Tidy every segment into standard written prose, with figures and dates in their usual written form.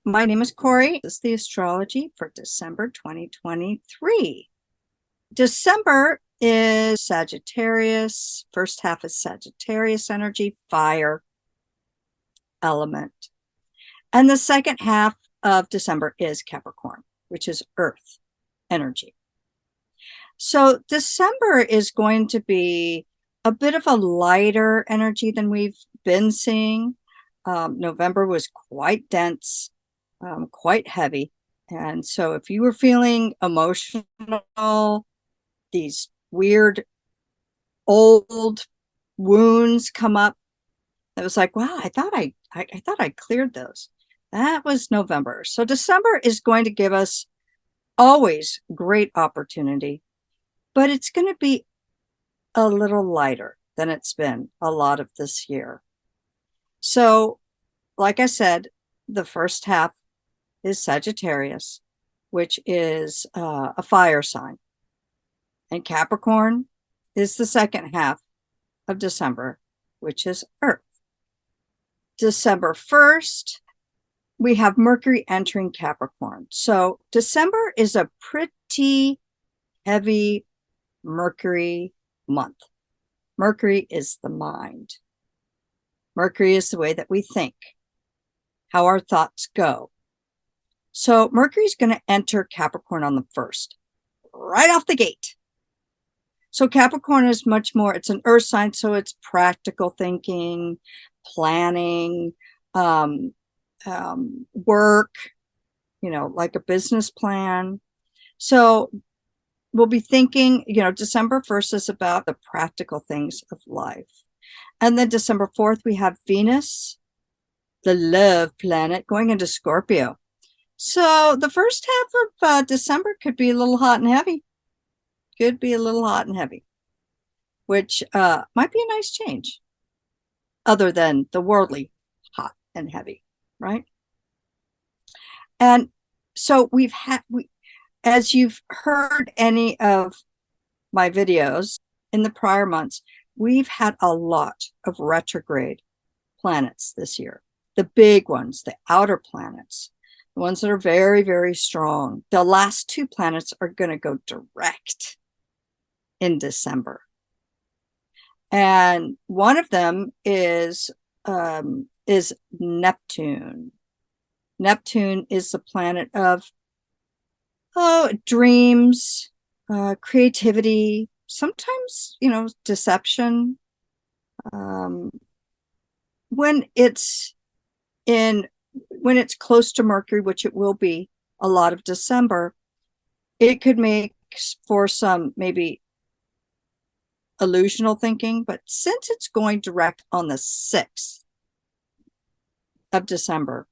My name is Corey. This is the astrology for December 2023. December is Sagittarius. First half is Sagittarius energy, fire element. And the second half of December is Capricorn, which is earth energy. So December is going to be a bit of a lighter energy than we've been seeing. November was quite dense, quite heavy. And so if you were feeling emotional, these weird old wounds come up, it was like, wow, I thought I cleared those. That was November. So December is going to give us always great opportunity, but it's going to be a little lighter than it's been a lot of this year. So, like I said, the first half is Sagittarius, which is a fire sign. And Capricorn is the second half of December, which is Earth. December 1st, we have Mercury entering Capricorn. So December is a pretty heavy Mercury month. Mercury is the mind. Mercury is the way that we think, how our thoughts go. So Mercury is going to enter Capricorn on the 1st, right off the gate. So Capricorn is much more, it's an earth sign, so it's practical thinking, planning, work, like a business plan. So we'll be thinking, December 1st is about the practical things of life. And then December 4th, we have Venus, the love planet, going into Scorpio. So the first half of December could be a little hot and heavy. Could be a little hot and heavy, which might be a nice change, other than the worldly hot and heavy, right? And so as you've heard any of my videos in the prior months, we've had a lot of retrograde planets this year. The big ones, the outer planets, the ones that are very, very strong. The last two planets are going to go direct in December. And one of them is Neptune. Neptune is the planet of dreams, creativity, sometimes, deception. When it's close to Mercury, which it will be a lot of December, it could make for some maybe illusional thinking. But since it's going direct on the 6th of December,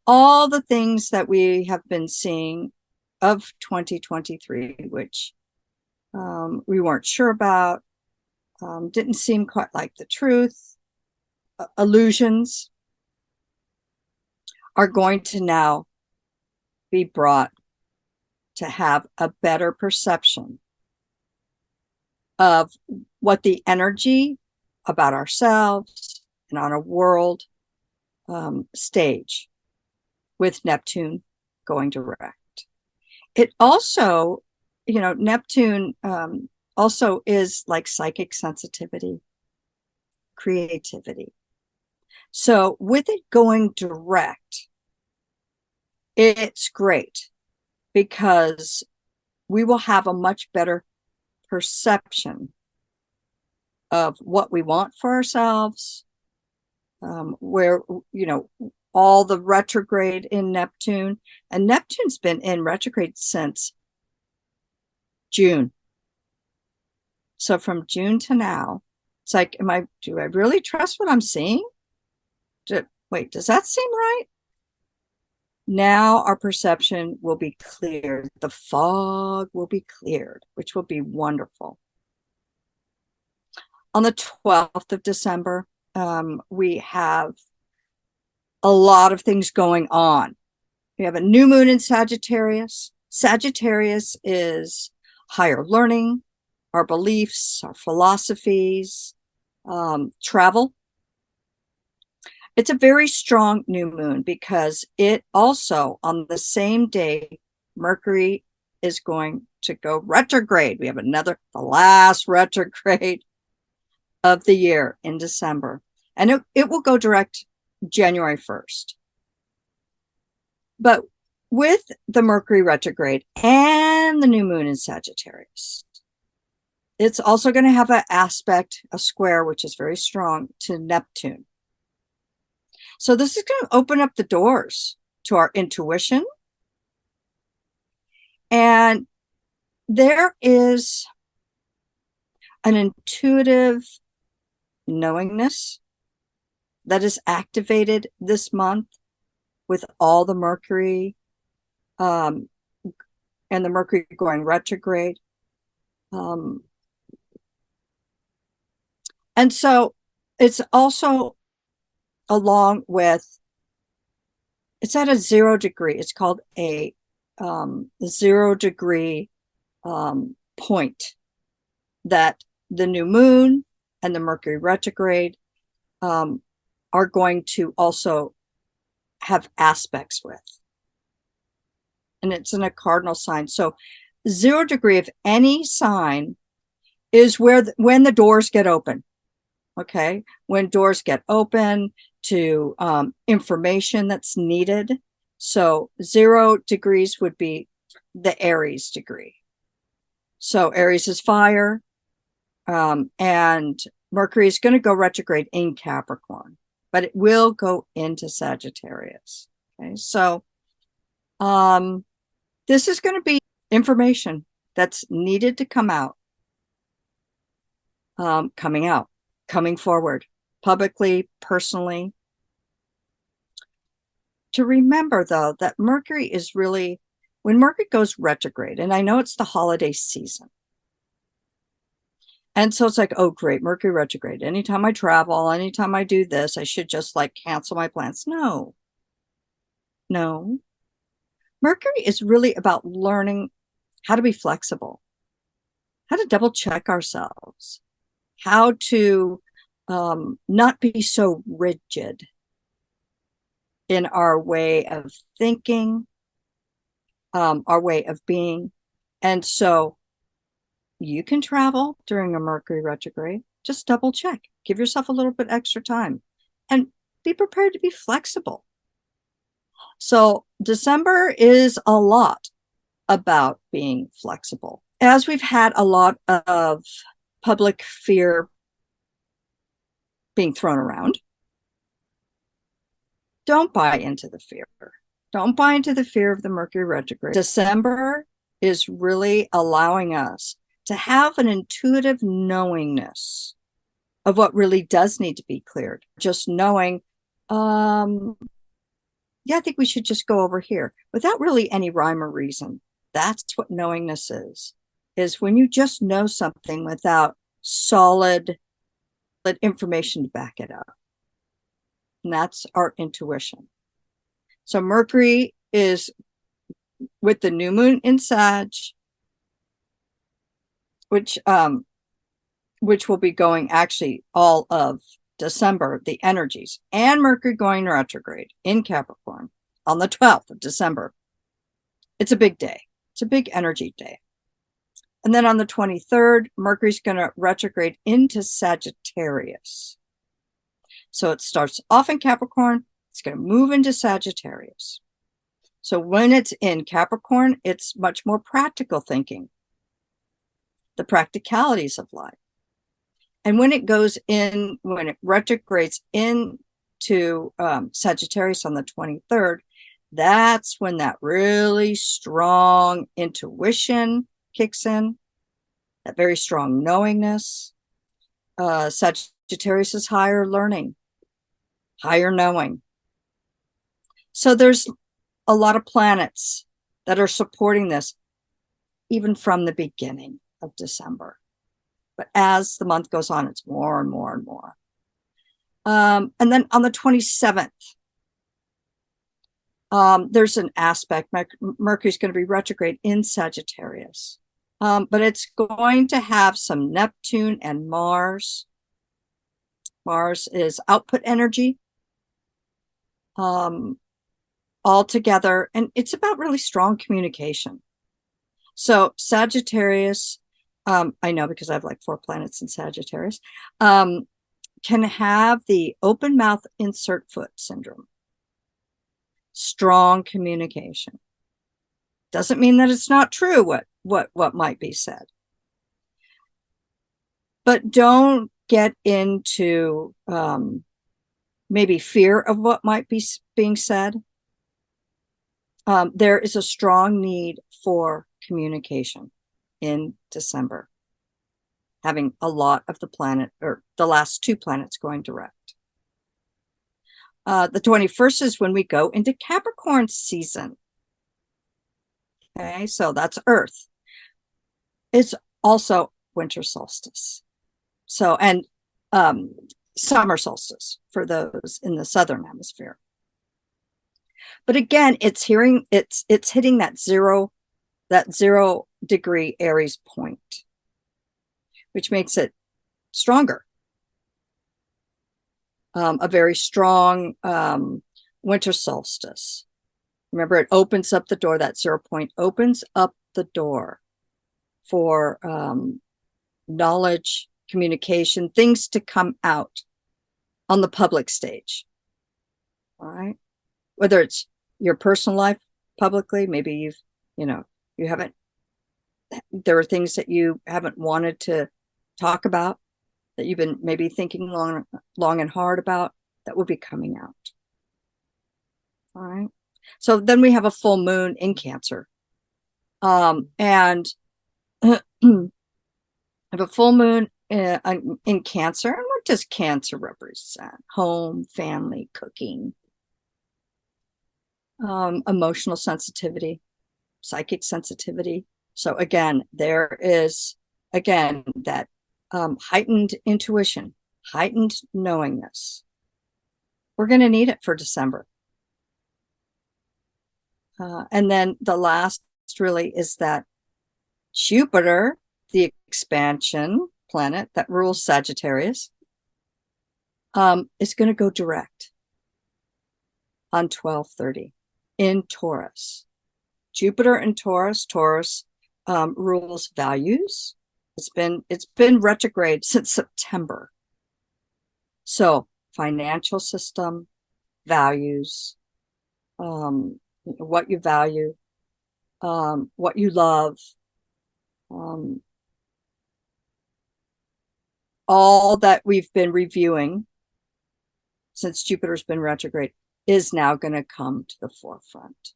all the things that we have been seeing of 2023, which we weren't sure about, didn't seem quite like the truth, illusions, are going to now be brought to have a better perception of what the energy about ourselves and on a world stage with Neptune going direct. It also, Neptune also is like psychic sensitivity, creativity. So with it going direct, it's great because we will have a much better perception of what we want for ourselves, where, all the retrograde in Neptune, and Neptune's been in retrograde since June. So from June to now, it's like, do I really trust what I'm seeing? Wait, does that seem right? Now our perception will be cleared. The fog will be cleared, which will be wonderful. On the 12th of December, we have a lot of things going on. We have a new moon in Sagittarius. Sagittarius is higher learning, our beliefs, our philosophies, travel. It's a very strong new moon because it also, on the same day, Mercury is going to go retrograde. We have the last retrograde of the year in December. And it will go direct January 1st. But with the Mercury retrograde and the new moon in Sagittarius, it's also going to have an aspect, a square, which is very strong, to Neptune. So this is going to open up the doors to our intuition. And there is an intuitive knowingness that is activated this month with all the Mercury and the Mercury going retrograde. And so it's also along with, it's at a 0 degree. It's called a 0 degree point that the new moon and the Mercury retrograde are going to also have aspects with. And it's in a cardinal sign. So 0 degree of any sign is where when the doors get open. Okay, when doors get open to information that's needed. So 0 degrees would be the Aries degree. So Aries is fire, and Mercury is going to go retrograde in Capricorn, but it will go into Sagittarius. Okay, so this is going to be information that's needed to come out, coming forward, publicly, personally. To remember, though, that Mercury is really, when Mercury goes retrograde, and I know it's the holiday season, and so it's like, oh, great, Mercury retrograde. Anytime I travel, anytime I do this, I should just like cancel my plans. No. Mercury is really about learning how to be flexible, how to double check ourselves, how to not be so rigid in our way of thinking, our way of being. And so you can travel during a Mercury retrograde. Just double check. Give yourself a little bit extra time and be prepared to be flexible. So December is a lot about being flexible. As we've had a lot of public fear being thrown around, don't buy into the fear. Don't buy into the fear of the Mercury retrograde. December is really allowing us to have an intuitive knowingness of what really does need to be cleared. Just knowing, I think we should just go over here without really any rhyme or reason. That's what knowingness is when you just know something without solid information to back it up. And that's our intuition. So Mercury is with the new moon in Sag, which will be going actually all of December, the energies, and Mercury going retrograde in Capricorn on the 12th of December. It's a big day. It's a big energy day. And then on the 23rd, Mercury's going to retrograde into Sagittarius. So it starts off in Capricorn. It's going to move into Sagittarius. So when it's in Capricorn, it's much more practical thinking, the practicalities of life. And when it goes in, when it retrogrades into Sagittarius on the 23rd, that's when that really strong intuition kicks in, that very strong knowingness. Sagittarius is higher learning, higher knowing. So there's a lot of planets that are supporting this, even from the beginning of December. But as the month goes on, it's more and more and more. And then on the 27th, there's an aspect. Mercury's going to be retrograde in Sagittarius. But it's going to have some Neptune and Mars. Mars is output energy. all together, and it's about really strong communication. So Sagittarius, I know because I have like 4 planets in Sagittarius, can have the open mouth insert foot syndrome. Strong communication. Doesn't mean that it's not true what might be said. But don't get into maybe fear of what might be being said. There is a strong need for communication in December, having a lot of the planet, or the last 2 planets, going direct. The 21st is when we go into Capricorn season. Okay, so that's Earth. It's also winter solstice. So, and summer solstice for those in the southern hemisphere. But again, it's hitting that zero degree Aries point, which makes it stronger. A very strong winter solstice. Remember, it opens up the door. That 0 point opens up the door for knowledge, communication, things to come out on the public stage. All right. Whether it's your personal life publicly, maybe there are things that you haven't wanted to talk about, that you've been maybe thinking long and hard about, that will be coming out. All right. So then we have a full moon in Cancer. And I have a full moon in Cancer. And what does Cancer represent? Home, family, cooking, emotional sensitivity, psychic sensitivity. So again, there is, that heightened intuition, heightened knowingness. We're going to need it for December. And then the last really is that Jupiter, the expansion planet that rules Sagittarius, is going to go direct on 12/30 in Taurus. Jupiter in Taurus. Taurus rules values. It's been retrograde since September. So financial system, values, what you value, what you love, all that we've been reviewing since Jupiter's been retrograde is now going to come to the forefront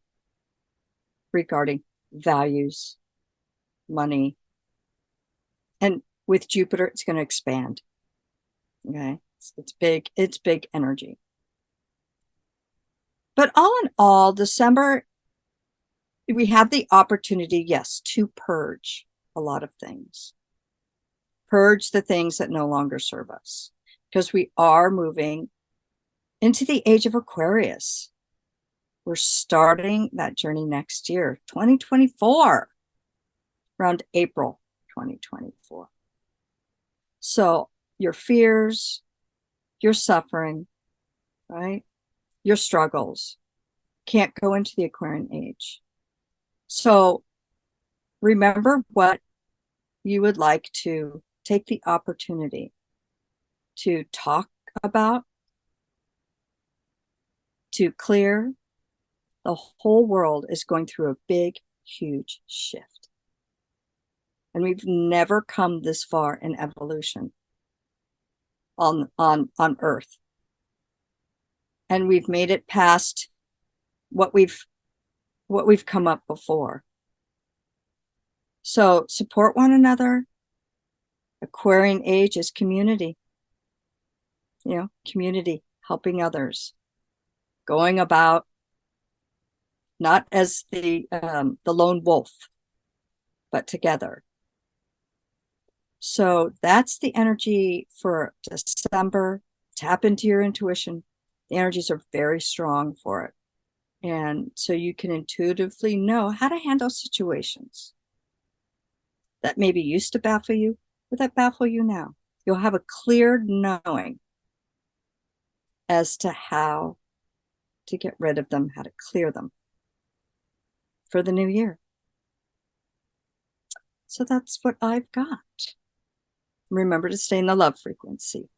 regarding values, money. And with Jupiter, it's going to expand. Okay. It's big energy. But all in all, December, we have the opportunity, yes, to purge a lot of things. Purge the things that no longer serve us, because we are moving into the age of Aquarius. We're starting that journey next year, 2024, around April 2024. So your fears, your suffering, right? Your struggles can't go into the Aquarian age. So remember what you would like to take the opportunity to talk about, to clear. The whole world is going through a big, huge shift. And we've never come this far in evolution on Earth. And we've made it past what we've come up before. So support one another. Aquarian age is community. Community, helping others, going about not as the lone wolf, but together. So that's the energy for December. Tap into your intuition. The energies are very strong for it. And so you can intuitively know how to handle situations that maybe used to baffle you, or that baffle you now. You'll have a clear knowing as to how to get rid of them, how to clear them for the new year. So that's what I've got. Remember to stay in the love frequency.